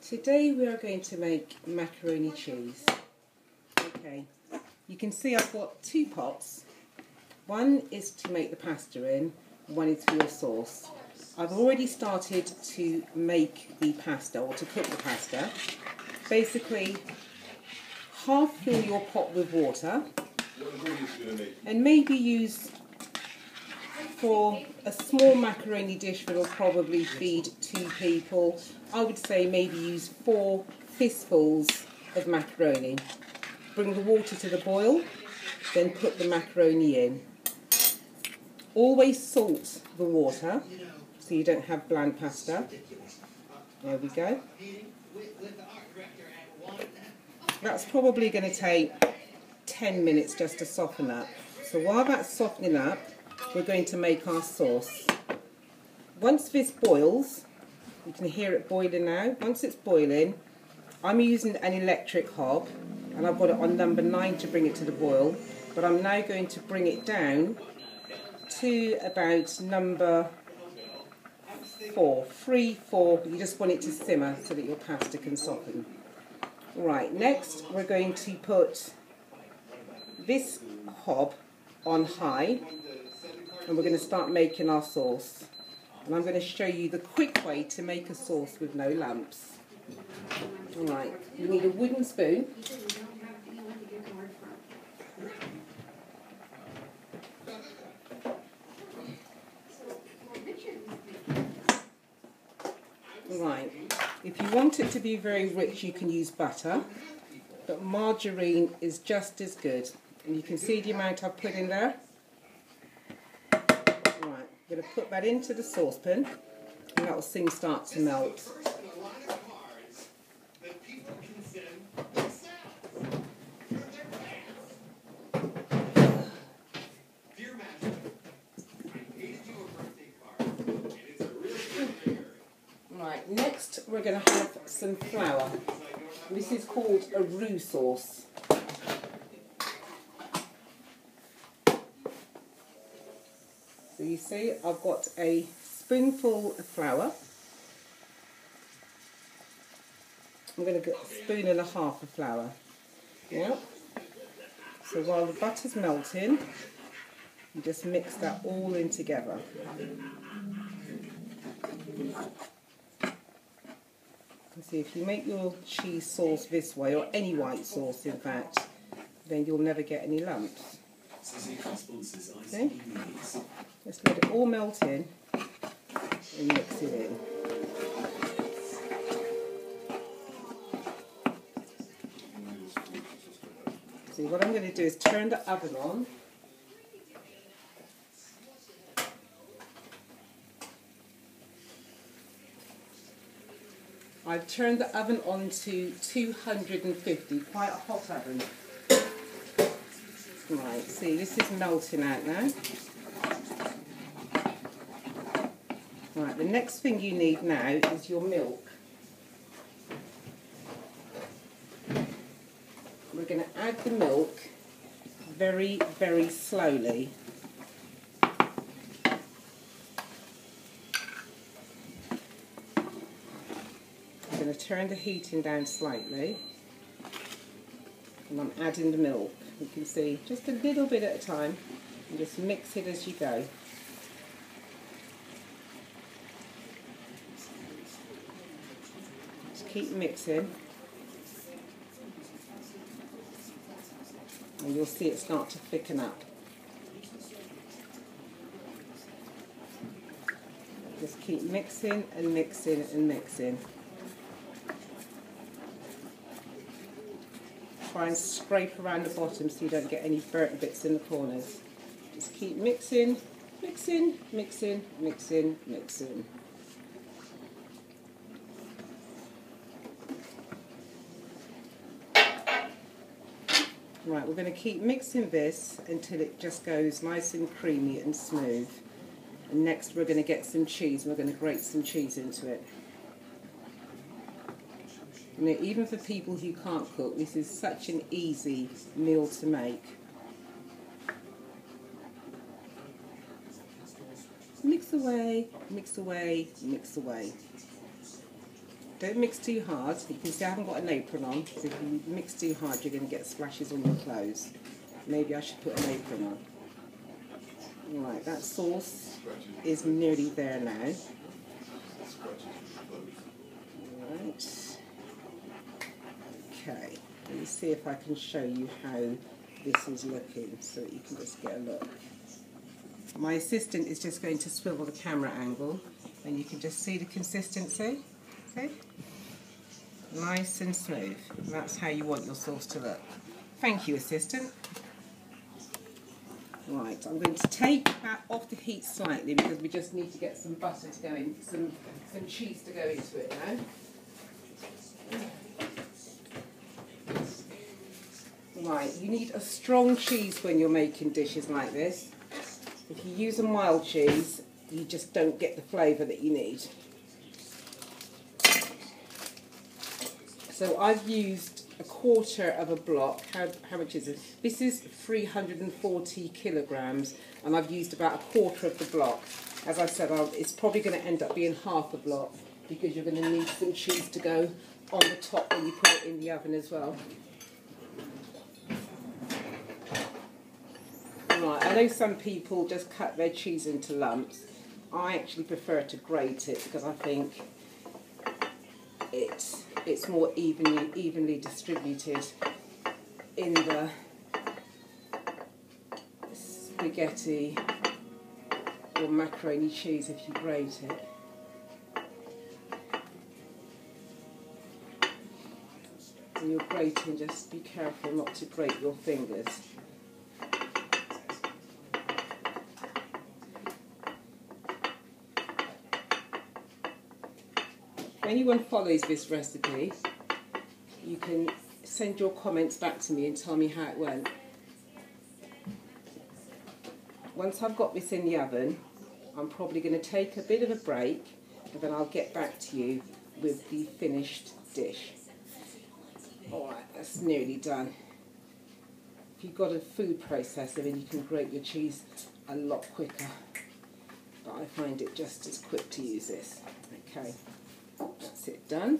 Today we are going to make macaroni cheese. Okay, you can see I've got two pots. One is to make the pasta in, one is for your sauce. I've already started to make the pasta, or to cook the pasta. Basically, half fill your pot with water and maybe use, for a small macaroni dish that will probably feed 2 people, I would say maybe use 4 fistfuls of macaroni. Bring the water to the boil, then put the macaroni in. Always salt the water so you don't have bland pasta. There we go. That's probably going to take 10 minutes just to soften up. So while that's softening up, we're going to make our sauce. Once this boils, you can hear it boiling now. Once it's boiling, I'm using an electric hob and I've got it on number 9 to bring it to the boil, but I'm now going to bring it down to about number 4, 3, 4. You just want it to simmer so that your pasta can soften. Right, next we're going to put this hob on high and we're going to start making our sauce. And I'm going to show you the quick way to make a sauce with no lumps. Alright, you need a wooden spoon. Right, if you want it to be very rich you can use butter, but margarine is just as good. And you can see the amount I've put in there. Right, I'm going to put that into the saucepan and that will soon start to melt. Right, next we're going to have some flour. This is called a roux sauce. So you see I've got a spoonful of flour. I'm going to get a spoon and a half of flour. Yeah. So while the butter's melting, you just mix that all in together. See, if you make your cheese sauce this way, or any white sauce in fact, then you'll never get any lumps. Okay? Just let it all melt in and mix it in. See, what I'm going to do is turn the oven on. I've turned the oven on to 250, quite a hot oven. Right, see, this is melting out now. Right, the next thing you need now is your milk. We're going to add the milk very, very slowly. I'm going to turn the heating down slightly and I'm adding the milk. You can see just a little bit at a time and just mix it as you go. Just keep mixing and you'll see it start to thicken up. Just keep mixing and mixing and mixing. Try and scrape around the bottom so you don't get any burnt bits in the corners. Just keep mixing, mixing, mixing, mixing, mixing. Right, we're going to keep mixing this until it just goes nice and creamy and smooth. And next we're going to get some cheese. We're going to grate some cheese into it. You know, even for people who can't cook, this is such an easy meal to make. Mix away, mix away, mix away. Don't mix too hard. You can see I haven't got an apron on, so if you mix too hard you're going to get splashes on your clothes. Maybe I should put an apron on. Right, that sauce is nearly there now. Right. Okay, let me see if I can show you how this is looking so that you can just get a look. My assistant is just going to swivel the camera angle and you can just see the consistency. See? Nice and smooth. That's how you want your sauce to look. Thank you, assistant. Right, I'm going to take that off the heat slightly because we just need to get some butter to go in, some cheese to go into it now. Right, you need a strong cheese when you're making dishes like this. If you use a mild cheese, you just don't get the flavour that you need. So I've used a quarter of a block. How much is it? This is 340 kilograms, and I've used about a quarter of the block. As I said, it's probably going to end up being half a block because you're going to need some cheese to go on the top when you put it in the oven as well. Right, I know some people just cut their cheese into lumps. I actually prefer to grate it because I think it's more evenly distributed in the spaghetti or macaroni cheese if you grate it. When you're grating, just be careful not to grate your fingers. If anyone follows this recipe, you can send your comments back to me and tell me how it went. Once I've got this in the oven, I'm probably going to take a bit of a break and then I'll get back to you with the finished dish. Alright, that's nearly done. If you've got a food processor, then you can grate your cheese a lot quicker. But I find it just as quick to use this. Okay. That's it done.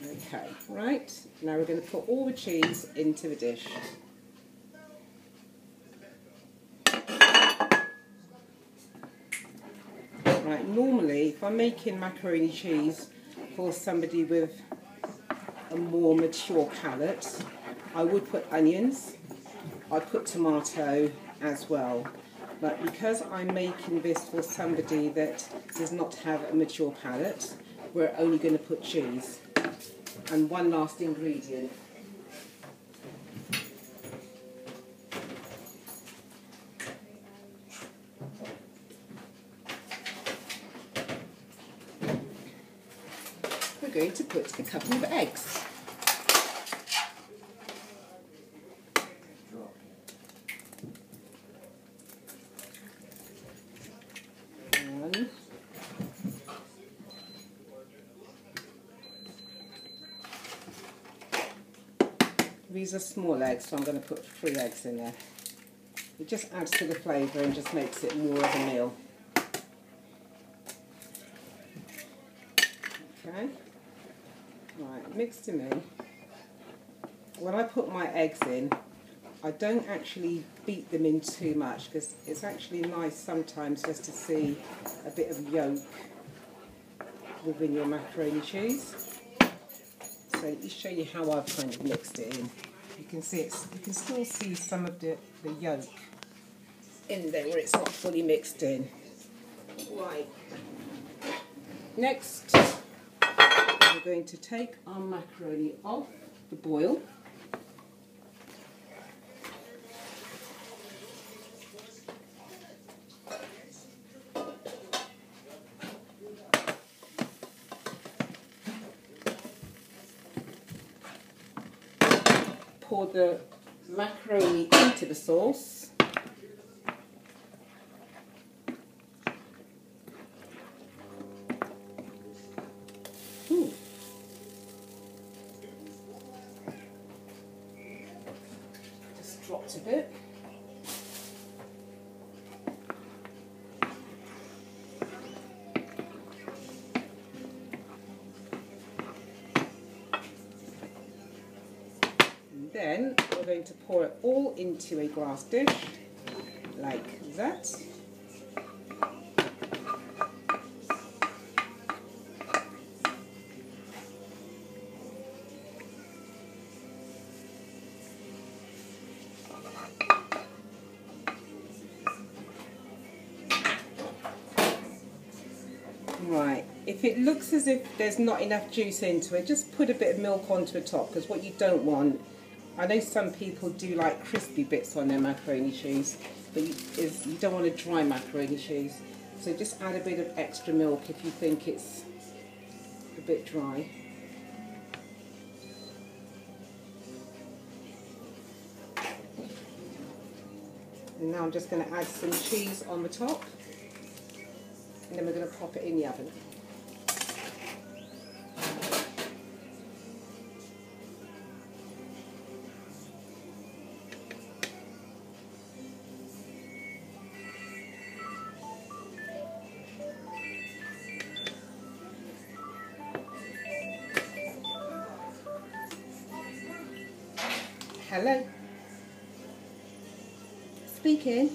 Okay, right, now we're going to put all the cheese into the dish. Right, normally if I'm making macaroni cheese for somebody with a more mature palate, I would put onions, I'd put tomato as well. But because I'm making this for somebody that does not have a mature palate, we're only going to put cheese. And one last ingredient. We're going to put a couple of eggs. These are small eggs, so I'm going to put 3 eggs in there. It just adds to the flavour and just makes it more of a meal. Okay, right, mix them in. When I put my eggs in, I don't actually beat them in too much because it's actually nice sometimes just to see a bit of yolk within your macaroni cheese. So let me show you how I've kind of mixed it in. You can see you can still see some of the yolk in there where it's not fully mixed in. Right. Next, we're going to take our macaroni off the boil. Pour the macaroni into the sauce. Ooh. Just dropped a bit. going to pour it all into a glass dish, like that. Right, if it looks as if there's not enough juice into it, just put a bit of milk onto the top, because what you don't want, I know some people do like crispy bits on their macaroni cheese, but you don't want a dry macaroni cheese. So just add a bit of extra milk if you think it's a bit dry. And now I'm just going to add some cheese on the top, and then we're going to pop it in the oven. Hello? Speaking.